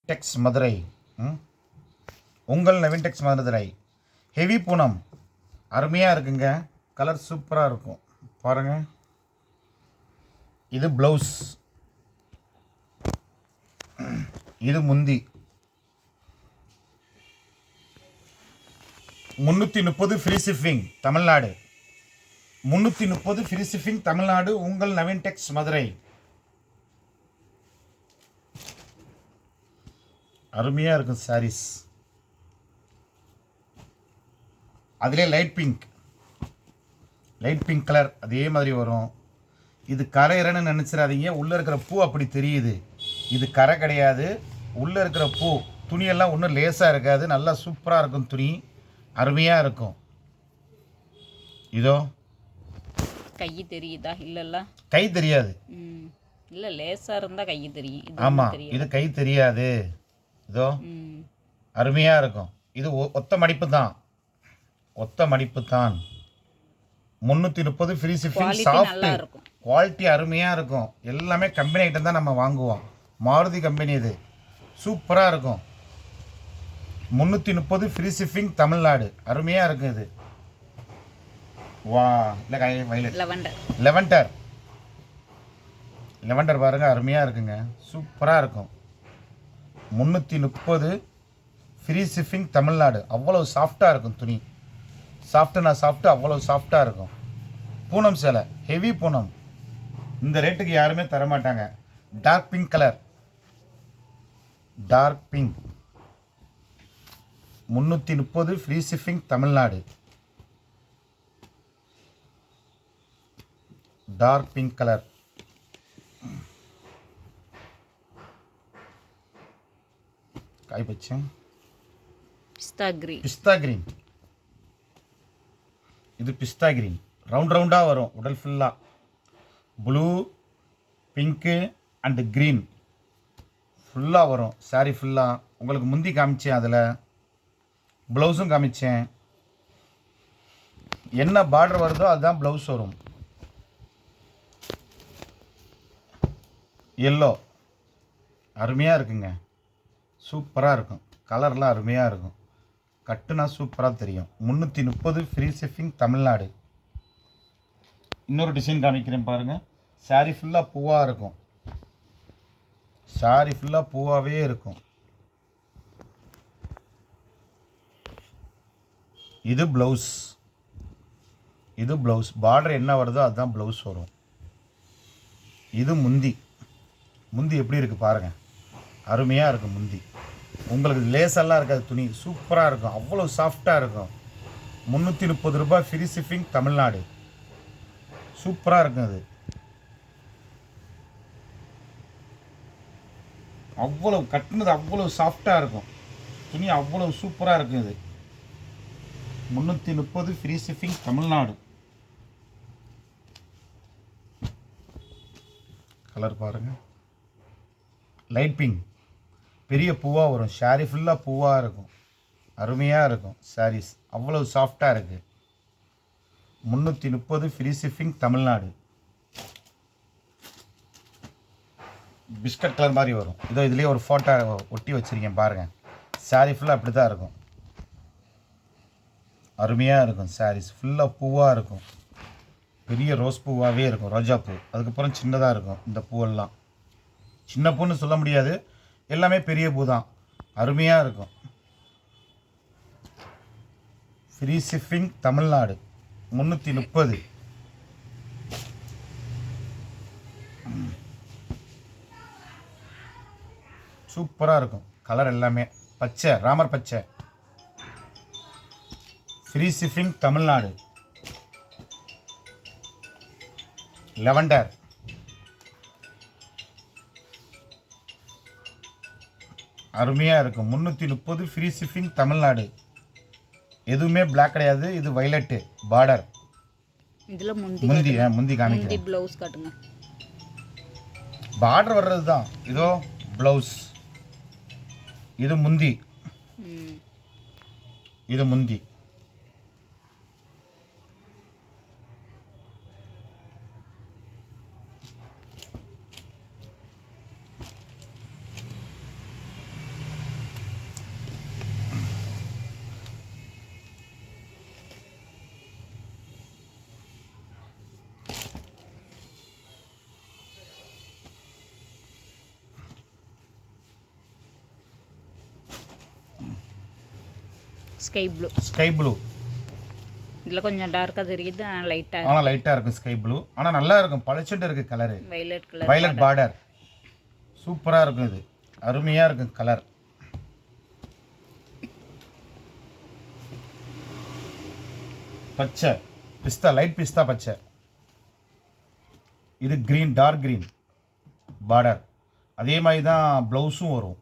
டெக்ஸ் மதுரை. உங்கள் நவீன் டெக்ஸ் மதுரை. ஹெவி பூனம் அருமையாக இருக்குங்க. கலர் சூப்பராக இருக்கும் பாருங்கள். இது ப்ளவுஸ், இது முந்தி. 330 free shipping Tamil Nadu. 330 free shipping Tamil Nadu. உங்கள் நவீன் டெக்ஸ் மதுரை. அருமையாக இருக்கும் சாரீஸ். அதிலே லைட் பிங்க் கலர் அதே மாதிரி வரும். இது கரையிறன்னு நினச்சிடாதீங்க. உள்ளே இருக்கிற பூ அப்படி தெரியுது. இது கரை கிடையாது. உள்ளே இருக்கிற பூ துணியெல்லாம் ஒன்றும் லேசாக இருக்காது. நல்லா சூப்பராக இருக்கும். துணி அருமையாக இருக்கும். இதோ கை தெரியுதா? இல்லைல்ல, கை தெரியாது. இல்லை, லேசாக இருந்தால் கை தெரியும். ஆமாம், இது கை தெரியாது. இதோ அருமையாக இருக்கும். இது ஒத்த மடிப்பு தான், ஒத்த மடிப்பு தான். 330 ஃப்ரீ ஷிப்பிங். சாஃப்ட் குவாலிட்டி அருமையாக இருக்கும். எல்லாமே கம்பெனி ஐட்டம் தான் நம்ம வாங்குவோம். மாருதி கம்பெனி. இது சூப்பராக இருக்கும். 330 ஃப்ரீ ஷிப்பிங் தமிழ்நாடு. அருமையாக இருக்கும். இது வா இல்லை வயலட் லெவண்டர் பாருங்கள், அருமையாக இருக்குங்க. சூப்பராக இருக்கும். 330 ஃப்ரீ ஷிப்பிங் தமிழ்நாடு. அவ்வளோ சாஃப்டாக இருக்கும் துணி. சாஃப்ட்டு அவ்வளோ சாஃப்டாக இருக்கும். பூனம் சேலை, ஹெவி பூனம். இந்த ரேட்டுக்கு யாருமே தரமாட்டாங்க. Dark pink colour, dark pink. 330 free shipping Tamil Nadu. Dark pink colour. காய் பச்சை, பிஸ்தா கிரீன். இது பிஸ்தா கிரீன். ரவுண்டாக வரும். உடல் ஃபுல்லாக ப்ளூ, பிங்க்கு அண்டு க்ரீன் ஃபுல்லாக வரும். சாரீ ஃபுல்லாக உங்களுக்கு முந்தி காமிச்சேன். அதில் ப்ளவுஸும் காமிச்சேன். என்ன பார்டர் வருதோ அதுதான் ப்ளவுஸ் வரும். எல்லோ அருமையாக இருக்குங்க. சூப்பராக இருக்கும். கலர்லாம் அருமையாக இருக்கும். கட்டுனா சூப்பராக தெரியும். 330 ஃப்ரீ ஷிப்பிங் தமிழ்நாடு. இன்னொரு டிசைன் காமிக்கிறேன் பாருங்கள். சாரீ ஃபுல்லாக பூவாக இருக்கும். சாரீ ஃபுல்லாக பூவாகவே இருக்கும். இது ப்ளவுஸ், இது ப்ளவுஸ். பார்டர் என்ன வருதோ அதுதான் ப்ளவுஸ் வரும். இது முந்தி. முந்தி எப்படி இருக்குது பாருங்கள். அருமையாக இருக்கும் முந்தி. உங்களுக்கு லேசெல்லாம் இருக்காது. துணி சூப்பராக இருக்கும். அவ்வளோ சாஃப்டாக இருக்கும். 330 ரூபாய் ஃப்ரீ ஷிப்பிங் தமிழ்நாடு. சூப்பராக இருக்கும். அது அவ்வளோ கட்டுனது அவ்வளோ சாஃப்டாக இருக்கும். துணி அவ்வளோ சூப்பராக இருக்கும். இது 330 ஃப்ரீ ஷிப்பிங் தமிழ்நாடு. கலர் பாருங்கள். லைட் பிங்க், பெரிய பூவாக வரும். சாரீ ஃபுல்லாக பூவாக இருக்கும். அருமையாக இருக்கும். சாரீஸ் அவ்வளோ சாஃப்டாக இருக்குது. 330 free shipping Tamil Nadu. Biscuit colour மாதிரி வரும். இதோ இதுலேயே ஒரு ஃபோட்டோ ஒட்டி வச்சுருக்கேன் பாருங்கள். சாரீ ஃபுல்லாக அப்படி தான் இருக்கும். அருமையாக இருக்கும். சாரீஸ் ஃபுல்லாக பூவாக இருக்கும். பெரிய ரோஸ் பூவாகவே இருக்கும். ரோஜா பூ. அதுக்கப்புறம் சின்னதாக இருக்கும். இந்த பூவெல்லாம் சின்ன பூன்னு சொல்ல முடியாது. எல்லாமே பெரிய பூ தான். அருமையாக இருக்கும். Free shipping Tamil Nadu. 330. சூப்பராக இருக்கும். கலர் எல்லாமே பச்சை, ராமர் பச்சை. Free shipping Tamil Nadu. லெவண்டர், அருமையாக இருக்கும். 330 ஃப்ரீ ஷிப்பிங் தமிழ்நாடு. எதுவுமே பிளாக் கிடையாது. இது வயலட்டு பார்டர். இதில் முந்தி காமிக்கிறேன். ப்ளவுஸ் காட்டுங்க. பார்டர் வர்றது தான். இதோ ப்ளவுஸ். இது முந்தி. இது முந்தி. Sky blue. Sky blue. இதில் கொஞ்சம் டார்க்காக தெரியுது, ஆனால் லைட்டாக ஆனால் லைட்டாக இருக்கும் ஸ்கை ப்ளூ. ஆனால் நல்லா இருக்கும், பளிச்சுட்டு இருக்குது colour. Violet colour. Violet border. சூப்பராக இருக்கும், இது அருமையாக இருக்கும் கலர். பச்சை பிஸ்தா, லைட் பிஸ்தா பச்சை. இது க்ரீன், டார்க் க்ரீன் பார்டர். அதே மாதிரி தான் ப்ளவுஸும் வரும்.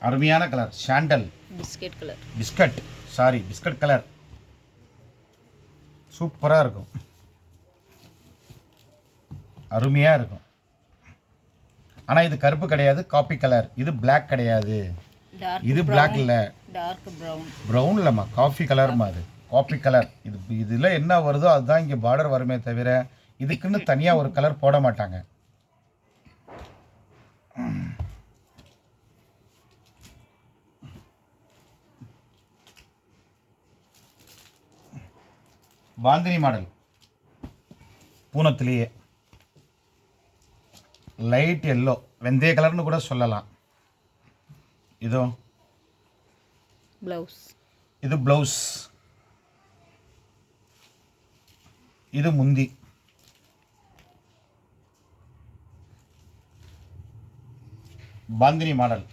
அருமையான colour, sandal biscuit colour. Biscuit colour. சூப்பராக இருக்கும், அருமையாக இருக்கும். ஆனால் இது கருப்பு கிடையாது, காப்பி கலர். இது பிளாக் கிடையாது, இது பிளாக் இல்லை, டார்க் ப்ரௌன். ப்ரௌன் இல்லைம்மா, காஃபி கலர்மா. அது காஃபி கலர். இதில் என்ன வருதோ அதுதான் இங்கே பார்டர் வருமே தவிர இதுக்குன்னு தனியாக ஒரு கலர் போட மாட்டாங்க. பாந்தினி மாடல், பூனத்திலேயே லைட் எல்லோ, வெந்தய கலர்னு கூட சொல்லலாம். இதோ ப்ளவுஸ். இது ப்ளவுஸ், இது முந்தி. பாந்தினி மாடல்.